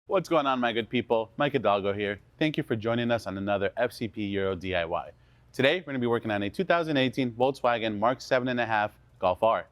What's going on, my good people? Mike Hidalgo here. Thank you for joining us on another FCP Euro DIY. Today, we're going to be working on a 2018 Volkswagen Mk7 Golf R.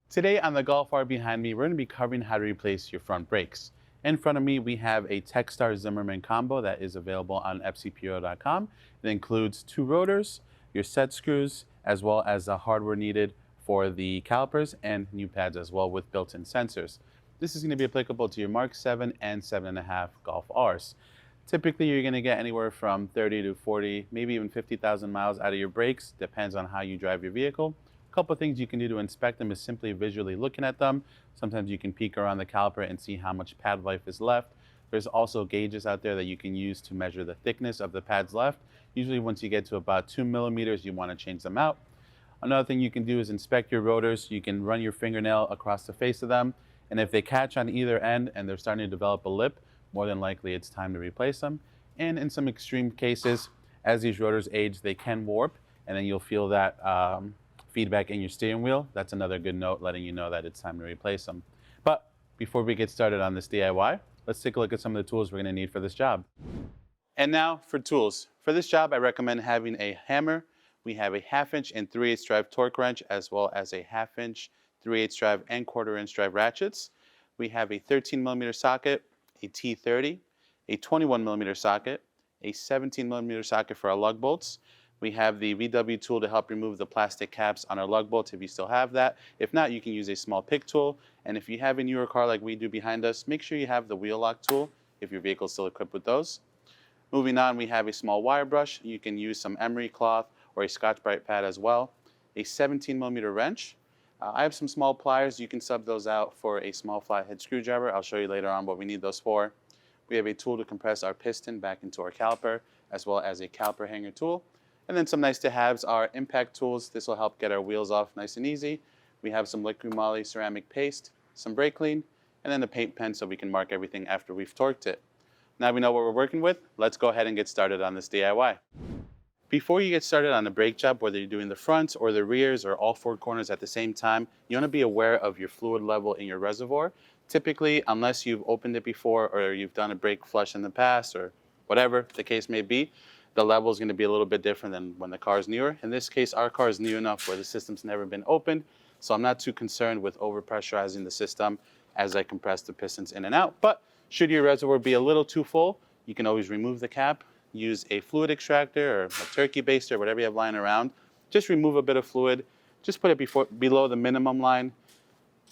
Today on the Golf R behind me, we're going to be covering how to replace your front brakes. In front of me, we have a Techstar Zimmerman combo that is available on fcpro.com. It includes 2 rotors, your set screws, as well as the hardware needed for the calipers and new pads as well with built-in sensors. This is going to be applicable to your Mk7 and 7.5 Golf Rs. Typically, you're going to get anywhere from 30 to 40, maybe even 50,000 miles out of your brakes. Depends on how you drive your vehicle. A couple of things you can do to inspect them is simply visually looking at them. Sometimes you can peek around the caliper and see how much pad life is left. There's also gauges out there that you can use to measure the thickness of the pads left. Usually once you get to about 2 millimeters, you want to change them out. Another thing you can do is inspect your rotors. You can run your fingernail across the face of them, and if they catch on either end and they're starting to develop a lip, more than likely it's time to replace them. And in some extreme cases, as these rotors age, they can warp, and then you'll feel that feedback in your steering wheel. That's another good note letting you know that it's time to replace them. But before we get started on this DIY, let's take a look at some of the tools we're going to need for this job. And now for tools. For this job, I recommend having a hammer. We have a 1/2 inch and 3/8 drive torque wrench, as well as a 1/2 inch, 3/8 drive, and 1/4 inch drive ratchets. We have a 13 millimeter socket, a T30, a 21 millimeter socket, a 17 millimeter socket for our lug bolts. We have the VW tool to help remove the plastic caps on our lug bolts if you still have that. If not, you can use a small pick tool. And if you have a newer car like we do behind us, make sure you have the wheel lock tool if your vehicle is still equipped with those. Moving on, we have a small wire brush. You can use some emery cloth or a Scotch-Brite pad as well. A 17 millimeter wrench. I have some small pliers. You can sub those out for a small flathead screwdriver. I'll show you later on what we need those for. We have a tool to compress our piston back into our caliper, as well as a caliper hanger tool. And then some nice to haves are impact tools. This will help get our wheels off nice and easy. We have some liquid moly ceramic paste, some brake clean, and then a paint pen so we can mark everything after we've torqued it. Now we know what we're working with, let's go ahead and get started on this DIY. Before you get started on a brake job, whether you're doing the fronts or the rears or all 4 corners at the same time, you want to be aware of your fluid level in your reservoir. Typically, unless you've opened it before or you've done a brake flush in the past or whatever the case may be, the level is going to be a little bit different than when the car is newer. In this case, our car is new enough where the system's never been opened, so I'm not too concerned with overpressurizing the system as I compress the pistons in and out. But should your reservoir be a little too full, you can always remove the cap, use a fluid extractor or a turkey baster, whatever you have lying around. Just remove a bit of fluid, just put it below the minimum line,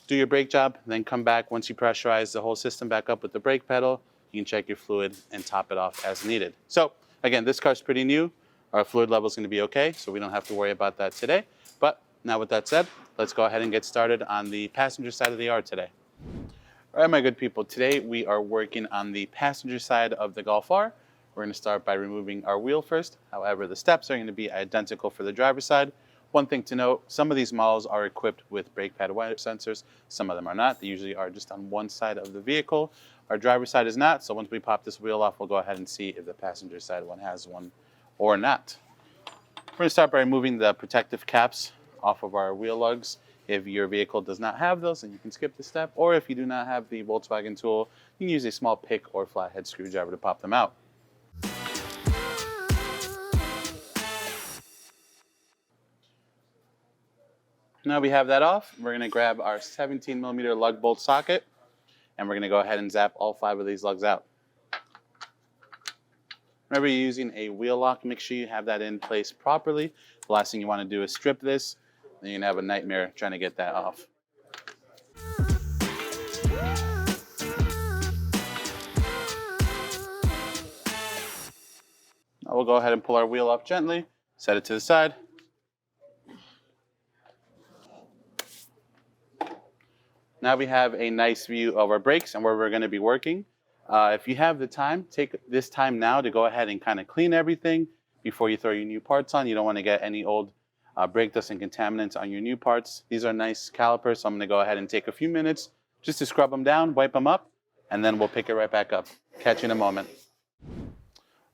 do your brake job, then come back. Once you pressurize the whole system back up with the brake pedal, you can check your fluid and top it off as needed. So again, this car's pretty new. Our fluid level is going to be okay, so we don't have to worry about that today. But now with that said, let's go ahead and get started on the passenger side of the R today. All right, my good people, today we are working on the passenger side of the Golf R. We're going to start by removing our wheel first. However, the steps are going to be identical for the driver's side. One thing to note, some of these models are equipped with brake pad wire sensors. Some of them are not. They usually are just on one side of the vehicle. Our driver's side is not, so once we pop this wheel off, we'll go ahead and see if the passenger side one has one or not. We're going to start by removing the protective caps off of our wheel lugs. If your vehicle does not have those, then you can skip the step. Or if you do not have the Volkswagen tool, you can use a small pick or flathead screwdriver to pop them out. Now we have that off, we're going to grab our 17 millimeter lug bolt socket, and we're going to go ahead and zap all 5 of these lugs out. Remember, you're using a wheel lock. Make sure you have that in place properly. The last thing you want to do is strip this, then you're going to have a nightmare trying to get that off. Now we'll go ahead and pull our wheel up gently, set it to the side. Now we have a nice view of our brakes and where we're going to be working. If you have the time, take this time now to go ahead and kind of clean everything before you throw your new parts on. You don't want to get any old brake dust and contaminants on your new parts. These are nice calipers, so I'm going to go ahead and take a few minutes just to scrub them down, wipe them up, and then we'll pick it right back up. Catch you in a moment.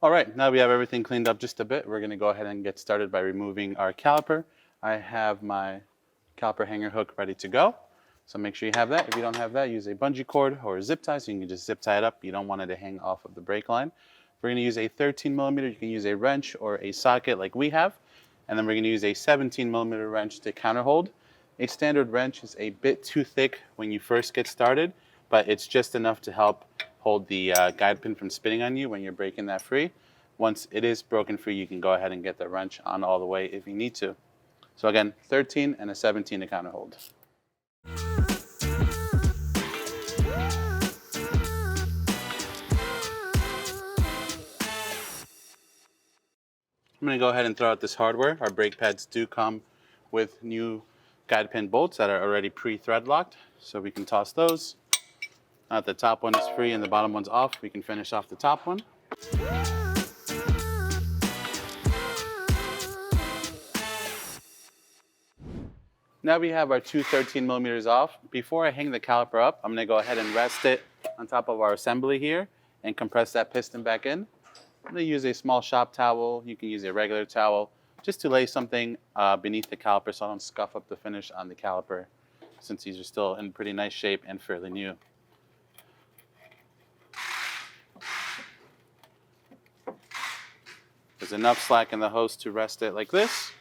All right, now we have everything cleaned up just a bit. We're going to go ahead and get started by removing our caliper. I have my caliper hanger hook ready to go. So make sure you have that. If you don't have that, use a bungee cord or a zip tie, so you can just zip tie it up. You don't want it to hang off of the brake line. We're going to use a 13 millimeter. You can use a wrench or a socket like we have. And then we're going to use a 17 millimeter wrench to counterhold. A standard wrench is a bit too thick when you first get started, but it's just enough to help hold the guide pin from spinning on you when you're breaking that free. Once it is broken free, you can go ahead and get the wrench on all the way if you need to. So again, 13 and a 17 to counterhold. I'm going to go ahead and throw out this hardware. Our brake pads do come with new guide pin bolts that are already pre-thread locked, so we can toss those. Now that the top one is free and the bottom one's off, we can finish off the top one. Now we have our two 13 millimeters off. Before I hang the caliper up, I'm going to go ahead and rest it on top of our assembly here and compress that piston back in. I'm going to use a small shop towel. You can use a regular towel just to lay something beneath the caliper so I don't scuff up the finish on the caliper, since these are still in pretty nice shape and fairly new. There's enough slack in the hose to rest it like this.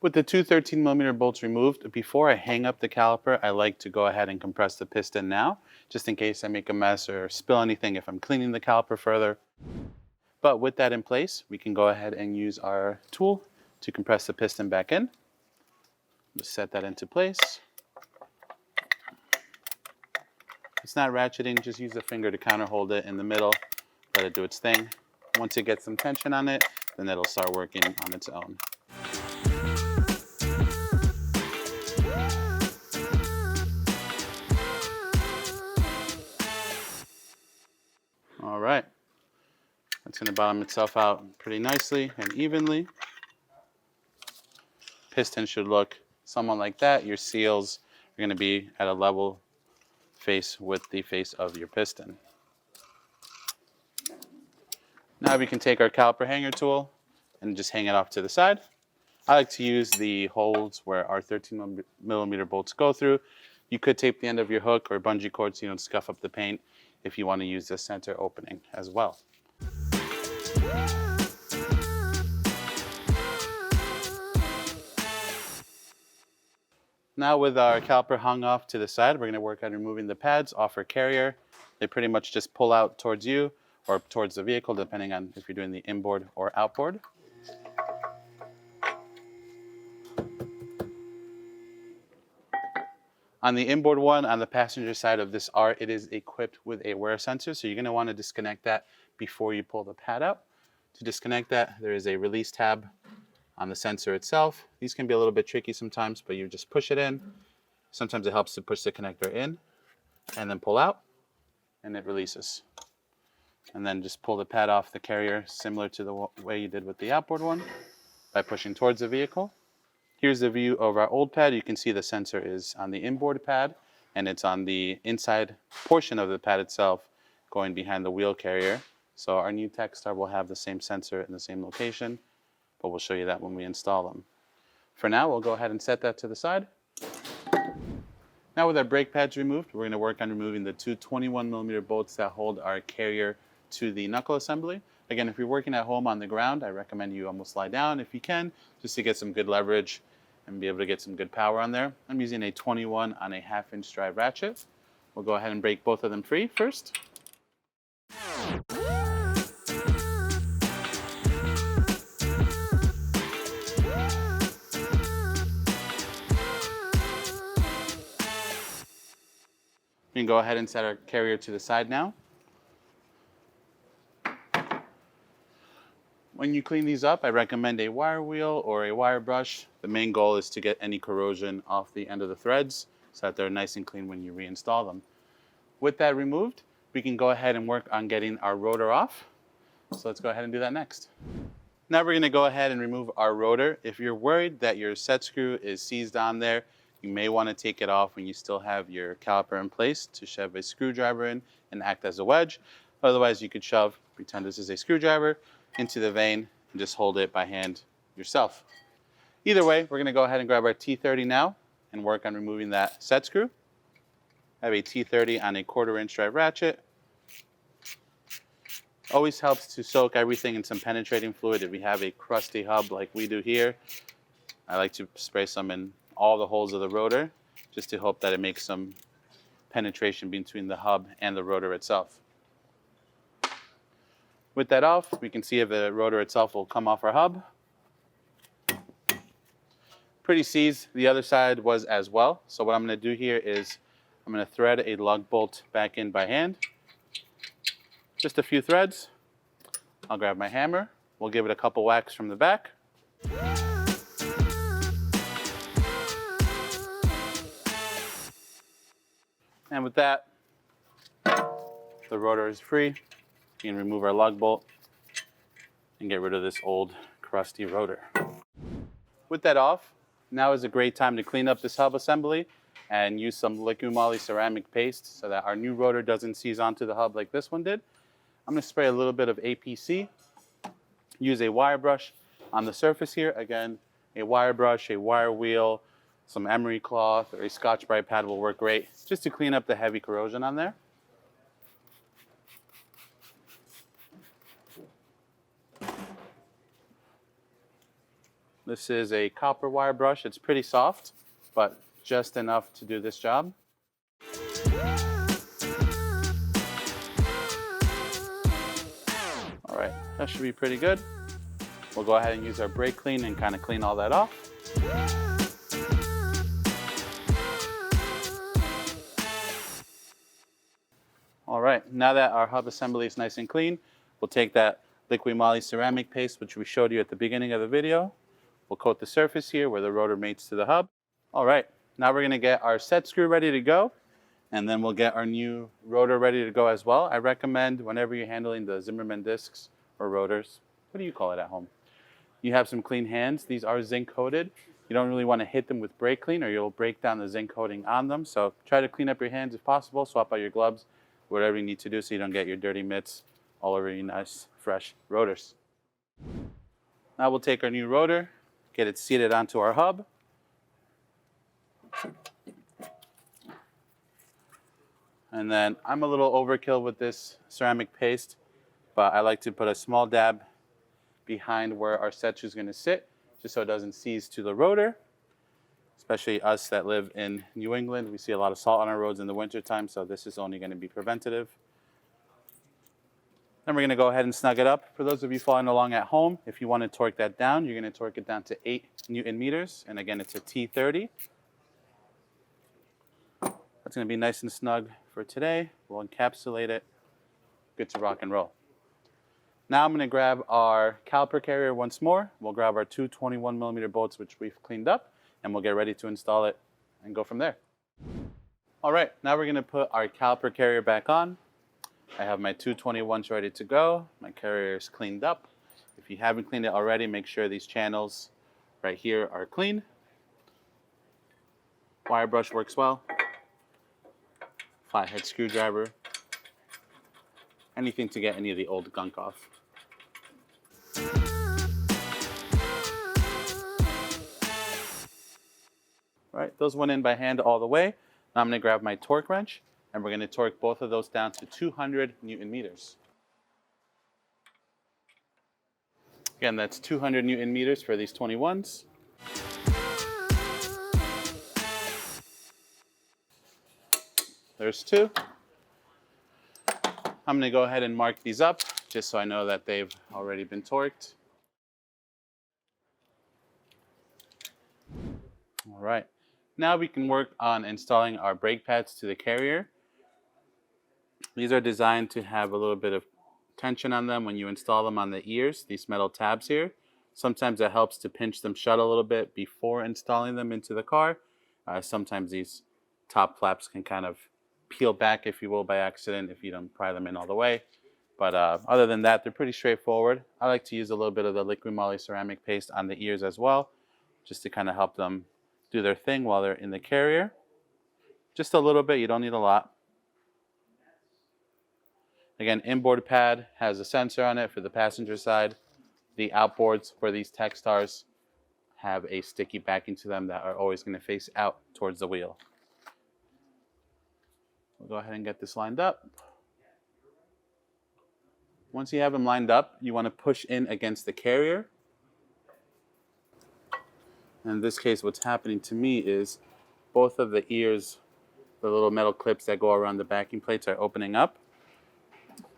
With the two 13 millimeter bolts removed, before I hang up the caliper, I like to go ahead and compress the piston now, just in case I make a mess or spill anything if I'm cleaning the caliper further. But with that in place, we can go ahead and use our tool to compress the piston back in. Just set that into place. It's not ratcheting, just use the finger to counter hold it in the middle, let it do its thing. Once it gets some tension on it, then it'll start working on its own. All right, that's going to bottom itself out pretty nicely and evenly. Piston should look somewhat like that. Your seals are going to be at a level face with the face of your piston. Now we can take our caliper hanger tool and just hang it off to the side. I like to use the holes where our 13 millimeter bolts go through. You could tape the end of your hook or bungee cord so you don't scuff up the paint if you want to use the center opening as well. Now with our caliper hung off to the side, we're going to work on removing the pads off our carrier. They pretty much just pull out towards you or towards the vehicle, depending on if you're doing the inboard or outboard. On the inboard one, on the passenger side of this R, it is equipped with a wear sensor, so you're going to want to disconnect that before you pull the pad out. To disconnect that, there is a release tab on the sensor itself. These can be a little bit tricky sometimes, but you just push it in. Sometimes it helps to push the connector in and then pull out, and it releases. And then just pull the pad off the carrier, similar to the way you did with the outboard one, by pushing towards the vehicle. Here's the view of our old pad. You can see the sensor is on the inboard pad, and it's on the inside portion of the pad itself, going behind the wheel carrier. So our new Techstar will have the same sensor in the same location, but we'll show you that when we install them. For now, we'll go ahead and set that to the side. Now with our brake pads removed, we're going to work on removing the two 21 millimeter bolts that hold our carrier to the knuckle assembly. Again, if you're working at home on the ground, I recommend you almost lie down if you can, just to get some good leverage and be able to get some good power on there. I'm using a 21 on a 1/2 inch drive ratchet. We'll go ahead and break both of them free first. We can go ahead and set our carrier to the side now. When you clean these up, I recommend a wire wheel or a wire brush. The main goal is to get any corrosion off the end of the threads so that they're nice and clean when you reinstall them. With that removed, we can go ahead and work on getting our rotor off. So let's go ahead and do that next. Now we're going to go ahead and remove our rotor. If you're worried that your set screw is seized on there, you may want to take it off when you still have your caliper in place to shove a screwdriver in and act as a wedge. Otherwise, you could pretend this is a screwdriver, into the vane and just hold it by hand yourself. Either way, we're going to go ahead and grab our T30 now and work on removing that set screw. I have a T30 on a 1/4 inch drive ratchet. Always helps to soak everything in some penetrating fluid. If you have a crusty hub like we do here, I like to spray some in all the holes of the rotor just to hope that it makes some penetration between the hub and the rotor itself. With that off, we can see if the rotor itself will come off our hub. Pretty seized, the other side was as well. So what I'm going to do here is I'm going to thread a lug bolt back in by hand. Just a few threads. I'll grab my hammer. We'll give it a couple whacks from the back. And with that, the rotor is free. We can remove our lug bolt and get rid of this old crusty rotor. With that off, now is a great time to clean up this hub assembly and use some liquid moly ceramic paste so that our new rotor doesn't seize onto the hub like this one did. I'm going to spray a little bit of APC. Use a wire brush on the surface here. Again, a wire brush, a wire wheel, some emery cloth, or a Scotch-Brite pad will work great just to clean up the heavy corrosion on there. This is a copper wire brush. It's pretty soft, but just enough to do this job. All right, that should be pretty good. We'll go ahead and use our brake clean and kind of clean all that off. All right, now that our hub assembly is nice and clean, we'll take that liquid moly ceramic paste, which we showed you at the beginning of the video. We'll coat the surface here where the rotor mates to the hub. All right, now we're gonna get our set screw ready to go, and then we'll get our new rotor ready to go as well. I recommend whenever you're handling the Zimmermann discs or rotors, what do you call it at home? You have some clean hands. These are zinc coated. You don't really wanna hit them with brake clean or you'll break down the zinc coating on them. So try to clean up your hands if possible, swap out your gloves, whatever you need to do so you don't get your dirty mitts all over your nice, fresh rotors. Now we'll take our new rotor, get it seated onto our hub. And then I'm a little overkill with this ceramic paste, but I like to put a small dab behind where our set screw is going to sit, just so it doesn't seize to the rotor. Especially us that live in New England, we see a lot of salt on our roads in the wintertime, so this is only going to be preventative. Then we're going to go ahead and snug it up. For those of you following along at home, if you want to torque that down, you're going to torque it down to 8 Newton meters. And again, it's a T30. That's going to be nice and snug for today. We'll encapsulate it. Good to rock and roll. Now I'm going to grab our caliper carrier once more. We'll grab our two 21mm bolts, which we've cleaned up, and we'll get ready to install it and go from there. All right, now we're going to put our caliper carrier back on. I have my 221s ready to go. My carrier is cleaned up. If you haven't cleaned it already, make sure these channels right here are clean. Wire brush works well. Flathead screwdriver. Anything to get any of the old gunk off. All right, those went in by hand all the way. Now I'm going to grab my torque wrench, and we're going to torque both of those down to 200 Newton meters. Again, that's 200 Newton meters for these 21s. There's two. I'm going to go ahead and mark these up just so I know that they've already been torqued. All right. Now we can work on installing our brake pads to the carrier. These are designed to have a little bit of tension on them when you install them on the ears, these metal tabs here. Sometimes it helps to pinch them shut a little bit before installing them into the car. Sometimes these top flaps can kind of peel back, if you will, by accident if you don't pry them in all the way. But other than that, they're pretty straightforward. I like to use a little bit of the liquid moly ceramic paste on the ears as well, just to kind of help them do their thing while they're in the carrier. Just a little bit, you don't need a lot. Again, inboard pad has a sensor on it for the passenger side. The outboards for these Techstars have a sticky backing to them that are always going to face out towards the wheel. We'll go ahead and get this lined up. Once you have them lined up, you want to push in against the carrier. In this case, what's happening to me is both of the ears, the little metal clips that go around the backing plates, are opening up.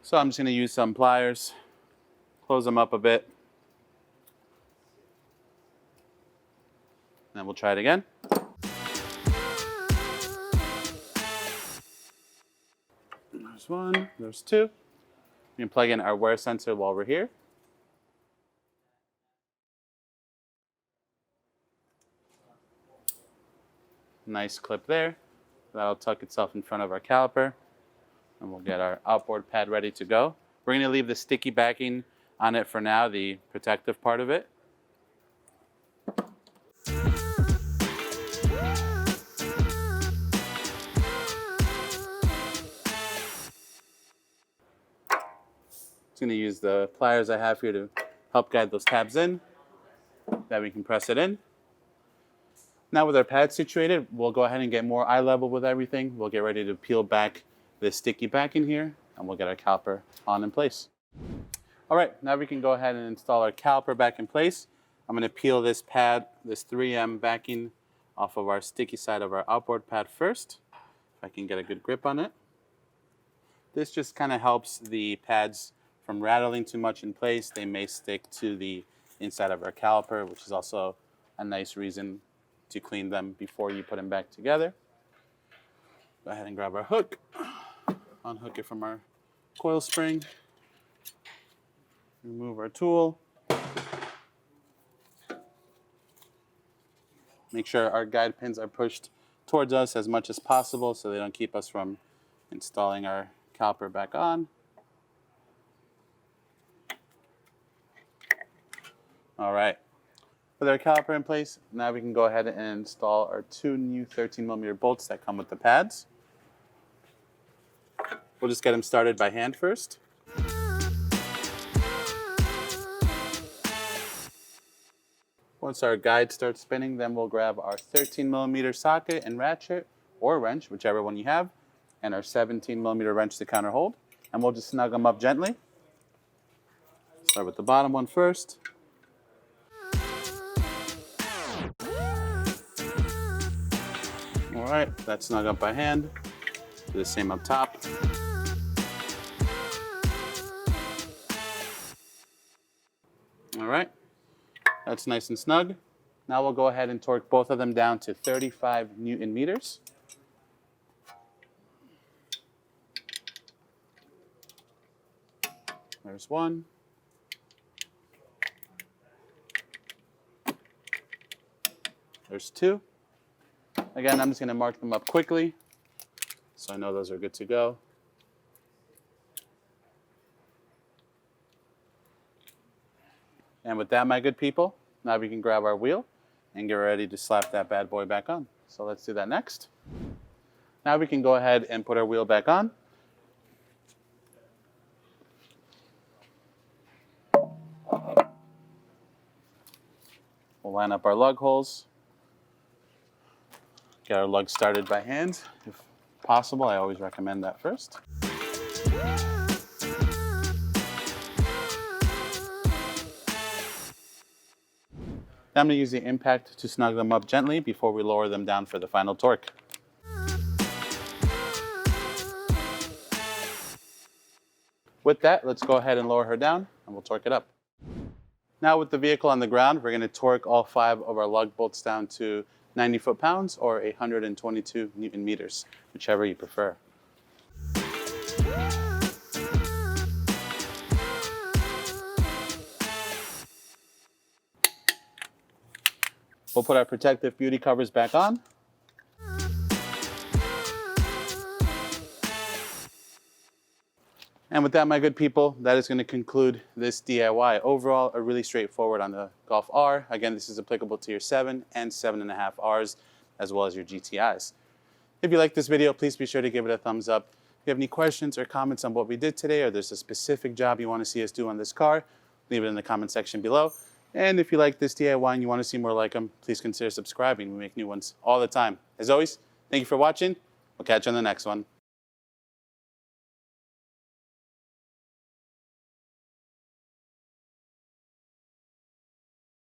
So I'm just going to use some pliers, close them up a bit, and we'll try it again. There's one, there's two. We can plug in our wear sensor while we're here. Nice clip there. That'll tuck itself in front of our caliper. And we'll get our outboard pad ready to go. We're going to leave the sticky backing on it for now, the protective part of it. Just going to use the pliers I have here to help guide those tabs in. That we can press it in. Now with our pad situated, we'll go ahead and get more eye level with everything. We'll get ready to peel back this sticky backing here, and we'll get our caliper on in place. All right, now we can go ahead and install our caliper back in place. I'm going to peel this pad, this 3M backing off of our sticky side of our outboard pad first, if I can get a good grip on it. This just kind of helps the pads from rattling too much in place. They may stick to the inside of our caliper, which is also a nice reason to clean them before you put them back together. Go ahead and grab our hook, unhook it from our coil spring, remove our tool. Make sure our guide pins are pushed towards us as much as possible so they don't keep us from installing our caliper back on. All right. With our caliper in place, now we can go ahead and install our two new 13mm bolts that come with the pads. We'll just get them started by hand first. Once our guide starts spinning, then we'll grab our 13mm socket and ratchet, or wrench, whichever one you have, and our 17mm wrench to counter hold, and we'll just snug them up gently. Start with the bottom one first. All right, that's snug up by hand. Do the same up top. All right, that's nice and snug. Now we'll go ahead and torque both of them down to 35 Newton meters. There's one. There's two. Again, I'm just going to mark them up quickly so I know those are good to go. And with that, my good people, now we can grab our wheel and get ready to slap that bad boy back on. So let's do that next. Now we can go ahead and put our wheel back on. We'll line up our lug holes. Get our lugs started by hand, if possible. I always recommend that first. Now I'm going to use the impact to snug them up gently before we lower them down for the final torque. With that, let's go ahead and lower her down and we'll torque it up. Now with the vehicle on the ground, we're going to torque all 5 of our lug bolts down to 90 foot-pounds or 122 Newton meters, whichever you prefer. We'll put our protective beauty covers back on. And with that, my good people, that is going to conclude this DIY. Overall, a really straightforward on the Golf R. Again, this is applicable to your 7 and 7.5 Rs, as well as your GTIs. If you like this video, please be sure to give it a thumbs up. If you have any questions or comments on what we did today, or there's a specific job you want to see us do on this car, leave it in the comment section below. And if you like this DIY and you want to see more like them, please consider subscribing. We make new ones all the time. As always, thank you for watching. We'll catch you on the next one.